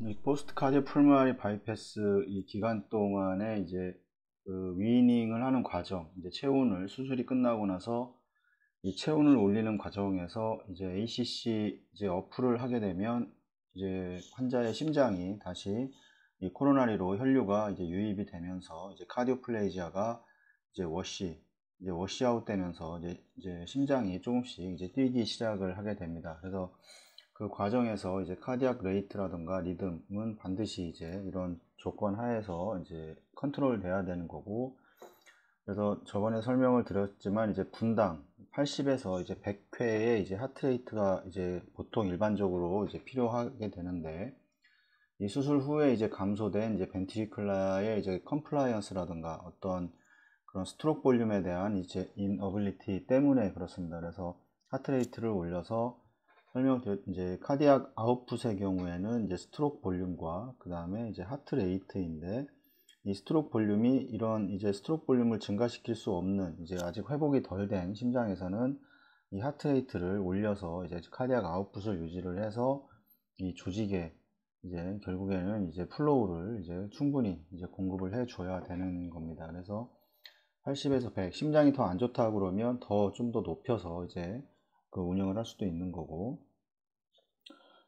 이 포스트 카디오 풀모나리 바이패스 이 기간 동안에 이제 그 위닝을 하는 과정, 이제 체온을 수술이 끝나고 나서 이 체온을 올리는 과정에서 이제 ACC 이제 어플을 하게 되면 이제 환자의 심장이 다시 이 코로나리로 혈류가 이제 유입이 되면서 이제 카디오플레이지아가 이제 워시아웃 되면서 이제 심장이 조금씩 이제 뛰기 시작을 하게 됩니다. 그래서 그 과정에서 이제 카디악 레이트라든가 리듬은 반드시 이제 이런 조건 하에서 이제 컨트롤 돼야 되는 거고, 그래서 저번에 설명을 드렸지만 이제 분당 80에서 이제 100회의 이제 하트레이트가 이제 보통 일반적으로 이제 필요하게 되는데, 이 수술 후에 이제 감소된 이제 벤트리클라의 이제 컴플라이언스라든가 어떤 그런 스트로크 볼륨에 대한 이제 인어빌리티 때문에 그렇습니다. 그래서 하트레이트를 올려서 설명드렸 이제 카디악 아웃풋의 경우에는 이제 스트로크 볼륨과 그 다음에 이제 하트 레이트인데, 이 스트로크 볼륨이 이런 이제 스트로크 볼륨을 증가시킬 수 없는 이제 아직 회복이 덜 된 심장에서는 이 하트 레이트를 올려서 이제 카디악 아웃풋을 유지를 해서 이 조직에 이제 결국에는 이제 플로우를 이제 충분히 이제 공급을 해 줘야 되는 겁니다. 그래서 80에서 100, 심장이 더 안 좋다 그러면 더 좀 더 높여서 이제 그 운영을 할 수도 있는 거고,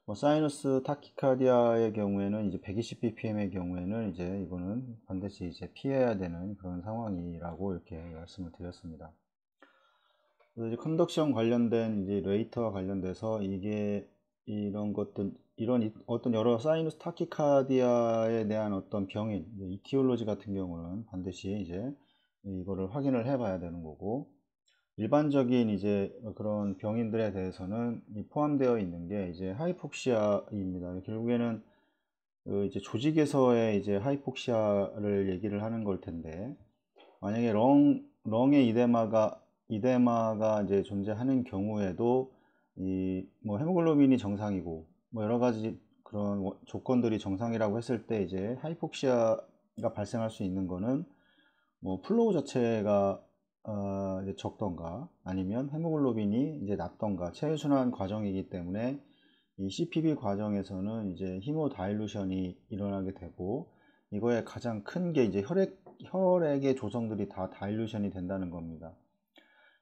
뭐 사이너스 타키카디아의 경우에는 이제 120bpm의 경우에는 이제 이거는 반드시 이제 피해야 되는 그런 상황이라고 이렇게 말씀을 드렸습니다. 그래서 이제 컨덕션 관련된 이제 레이터와 관련돼서 이게 이런 것들 이런 어떤 여러 사이너스 타키카디아에 대한 어떤 병인 이티올로지 같은 경우는 반드시 이제 이거를 확인을 해 봐야 되는 거고, 일반적인 이제 그런 병인들에 대해서는 포함되어 있는 게 이제 하이폭시아입니다. 결국에는 그 이제 조직에서의 이제 하이폭시아를 얘기를 하는 걸 텐데, 만약에 렁의 이데마가 이제 존재하는 경우에도 이 뭐 헤모글로빈이 정상이고 뭐 여러 가지 그런 조건들이 정상이라고 했을 때 이제 하이폭시아가 발생할 수 있는 거는 뭐 플로우 자체가 이제 적던가 아니면 헤모글로빈이 이제 낮던가 체외순환 과정이기 때문에 이 CPB 과정에서는 이제 히모 다일루션이 일어나게 되고, 이거의 가장 큰 게 이제 혈액의 조성들이 다 다일루션이 된다는 겁니다.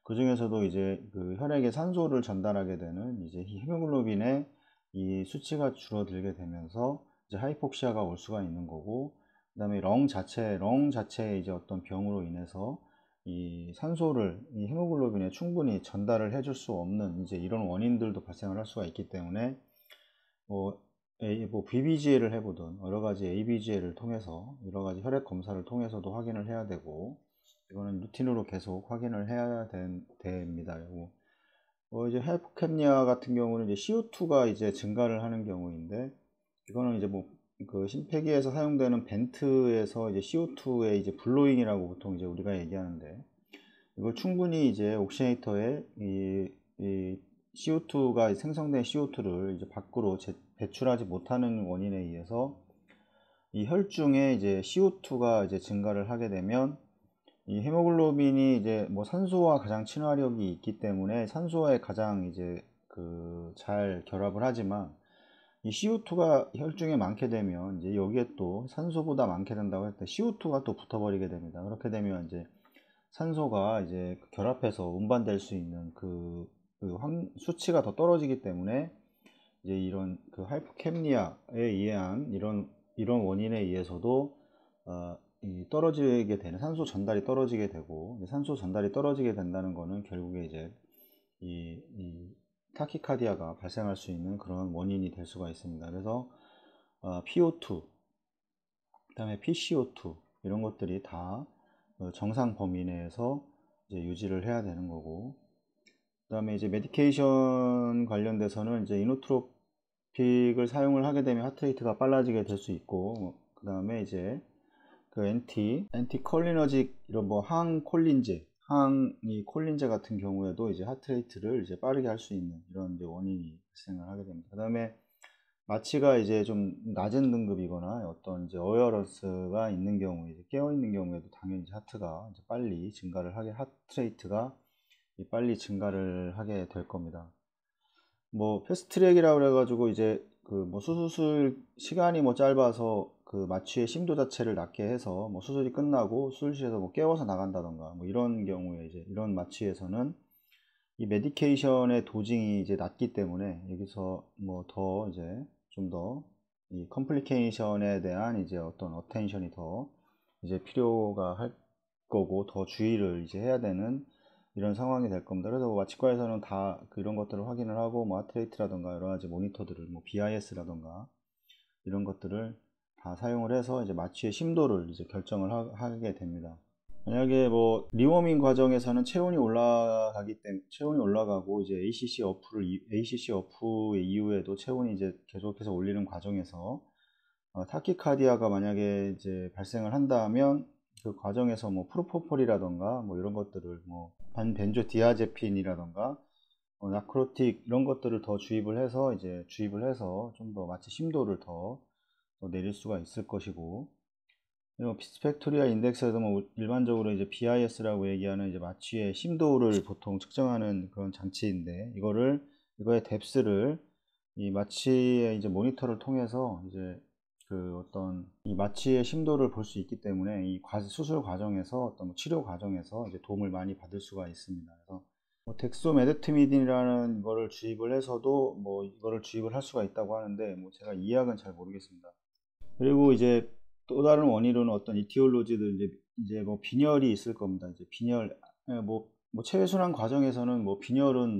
그 중에서도 이제 그 혈액에 산소를 전달하게 되는 이제 히모글로빈의 이 수치가 줄어들게 되면서 이제 하이폭시아가 올 수가 있는 거고, 그 다음에 렁 자체의 이제 어떤 병으로 인해서 이 산소를 이 헤모글로빈에 충분히 전달을 해줄 수 없는 이제 이런 원인들도 발생을 할 수가 있기 때문에 뭐 BBGA를 해보든 여러 가지 ABGA를 통해서 여러 가지 혈액 검사를 통해서도 확인을 해야 되고, 이거는 루틴으로 계속 확인을 해야 됩니다. 이제 하이포캡니아 같은 경우는 이제 CO2가 이제 증가를 하는 경우인데, 이거는 이제 뭐 그 심폐기에서 사용되는 벤트에서 이제 CO2의 이제 블로잉이라고 보통 이제 우리가 얘기하는데, 이걸 충분히 이제 옥시네이터에 이 CO2가 생성된 CO2를 이제 밖으로 배출하지 못하는 원인에 의해서 이 혈중에 이제 CO2가 이제 증가를 하게 되면 이 헤모글로빈이 이제 뭐 산소와 가장 친화력이 있기 때문에 산소에 가장 이제 그 잘 결합을 하지만, 이 CO2가 혈중에 많게 되면 이제 여기에 또 산소보다 많게 된다고 할 때 CO2가 또 붙어버리게 됩니다. 그렇게 되면 이제 산소가 이제 결합해서 운반될 수 있는 수치가 더 떨어지기 때문에 이제 이런 그 하이포캡니아에 의한 이런 원인에 의해서도 이 떨어지게 되는 산소 전달이 떨어지게 되고, 산소 전달이 떨어지게 된다는 거는 결국에 이제 이 타키카디아가 발생할 수 있는 그런 원인이 될 수가 있습니다. 그래서 PO2, 그다음에 PCO2 이런 것들이 다 정상 범위 내에서 이제 유지를 해야 되는 거고, 그다음에 이제 메디케이션 관련돼서는 이제 이노트로픽을 사용을 하게 되면 하트레이트가 빨라지게 될 수 있고, 그다음에 이제 그 엔티콜리너직 이런 뭐 항이 콜린제 같은 경우에도 이제 하트레이트를 이제 빠르게 할 수 있는 이런 이제 원인이 발생을 하게 됩니다. 그다음에 마취가 이제 좀 낮은 등급이거나 어떤 이제 어웨어런스가 있는 경우에 이제 깨어 있는 경우에도 당연히 이제 하트가 이제 빨리 증가를 하게 하트레이트가 빨리 증가를 하게 될 겁니다. 뭐 패스트트랙이라고 그래가지고 이제 그 뭐 수술 시간이 뭐 짧아서 그 마취의 심도 자체를 낮게 해서 뭐 수술이 끝나고 수술실에서 뭐 깨워서 나간다던가 뭐 이런 경우에 이제 이런 마취에서는 이 메디케이션의 도징이 이제 낮기 때문에 여기서 뭐 더 이제 좀 더 이 컴플리케이션에 대한 이제 어떤 어텐션이 더 이제 필요가 할 거고 더 주의를 이제 해야 되는 이런 상황이 될 겁니다. 그래서 뭐 마취과에서는 다 이런 것들을 확인을 하고 뭐 하트레이트라던가 여러 가지 모니터들을 뭐 BIS라던가 이런 것들을 다 사용을 해서 이제 마취의 심도를 이제 결정을 하게 됩니다. 만약에 뭐 리워밍 과정에서는 체온이 올라가기 때문에 체온이 올라가고 이제 ACC 어프 이후에도 체온이 이제 계속해서 올리는 과정에서 타키카디아가 만약에 이제 발생을 한다면 그 과정에서 뭐 프로포폴이라던가 뭐 이런 것들을 뭐 반벤조디아제핀이라던가 나크로틱 이런 것들을 더 주입을 해서 좀 더 마취 심도를 더 내릴 수가 있을 것이고, 비스펙토리아 인덱스에도 뭐 일반적으로 이제 BIS라고 얘기하는 이제 마취의 심도를 보통 측정하는 그런 장치인데, 이거의 뎁스를 이 마취의 이제 모니터를 통해서 이제 그 어떤 이 마취의 심도를 볼 수 있기 때문에 이 수술 과정에서 어떤 뭐 치료 과정에서 이제 도움을 많이 받을 수가 있습니다. 그래서 뭐 덱소메데트미딘이라는 거를 주입을 해서도 뭐 이거를 주입을 할 수가 있다고 하는데 뭐 제가 이 약은 잘 모르겠습니다. 그리고 이제 또 다른 원인으로는 어떤 이티올로지들 이제 뭐 빈혈이 있을 겁니다. 이제 빈혈 뭐 체외순환 과정에서는 뭐 빈혈은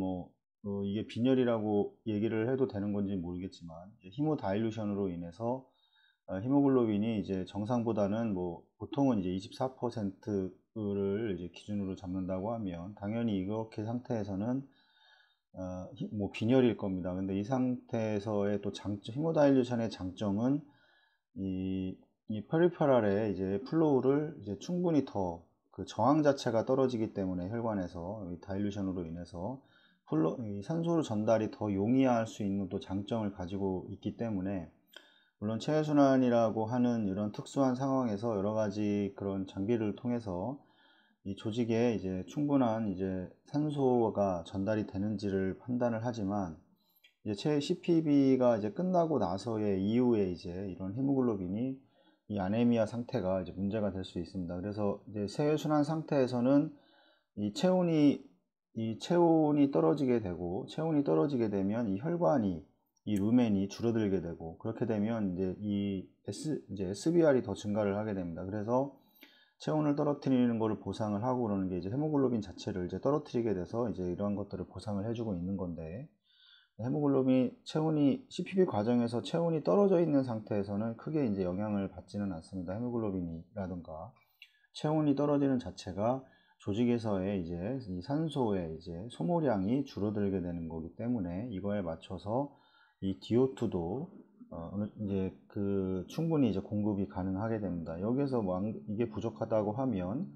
이게 빈혈이라고 얘기를 해도 되는 건지 모르겠지만 이제 히모다일루션으로 인해서 히모글로빈이 이제 정상보다는 뭐 보통은 이제 24%를 이제 기준으로 잡는다고 하면 당연히 이렇게 상태에서는 뭐 빈혈일 겁니다. 근데 이 상태에서의 또 히모다일루션의 장점은 이 페리페랄에 이제 플로우를 이제 충분히 더 그 저항 자체가 떨어지기 때문에 혈관에서 이 다일루션으로 인해서 이 산소로 전달이 더 용이할 수 있는 또 장점을 가지고 있기 때문에, 물론 체외순환이라고 하는 이런 특수한 상황에서 여러 가지 그런 장비를 통해서 이 조직에 이제 충분한 이제 산소가 전달이 되는지를 판단을 하지만, 이제 CPB가 이제 끝나고 나서의 이후에 이제 이런 헤모글로빈이 이 아네미아 상태가 이제 문제가 될 수 있습니다. 그래서 이제 세순환 상태에서는 이 체온이 떨어지게 되고, 체온이 떨어지게 되면 이 혈관이 이 루멘이 줄어들게 되고, 그렇게 되면 이제 SBR이 더 증가를 하게 됩니다. 그래서 체온을 떨어뜨리는 것을 보상을 하고 그러는 게 이제 헤모글로빈 자체를 이제 떨어뜨리게 돼서 이제 이러한 것들을 보상을 해주고 있는 건데, 체온이 CPB 과정에서 체온이 떨어져 있는 상태에서는 크게 이제 영향을 받지는 않습니다. 헤모글로빈이라든가 체온이 떨어지는 자체가 조직에서의 이제 이 산소의 이제 소모량이 줄어들게 되는 거기 때문에 이거에 맞춰서 이 DO2도 이제 충분히 이제 공급이 가능하게 됩니다. 여기서 뭐 이게 부족하다고 하면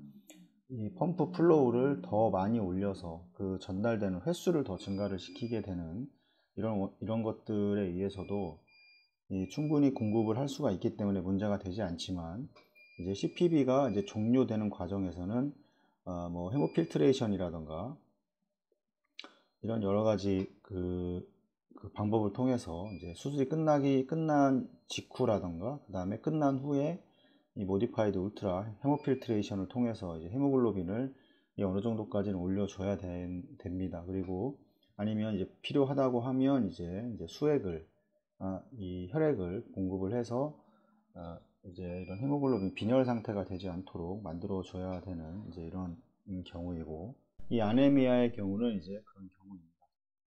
이 펌프 플로우를 더 많이 올려서 그 전달되는 횟수를 더 증가를 시키게 되는 이런 것들에 의해서도 충분히 공급을 할 수가 있기 때문에 문제가 되지 않지만, 이제 CPB가 이제 종료되는 과정에서는 뭐 헤모필트레이션이라던가 이런 여러 가지 그 방법을 통해서 이제 수술이 끝난 직후라던가 그 다음에 끝난 후에 이 모디파이드 울트라 헤모필트레이션을 통해서 이제 헤모글로빈을 어느 정도까지는 올려줘야 됩니다. 그리고 아니면 이제 필요하다고 하면 이제 수액을 이 혈액을 공급을 해서 이제 이런 헤모글로빈 빈혈 상태가 되지 않도록 만들어 줘야 되는 이제 이런 경우이고, 이 아네미아의 경우는 이제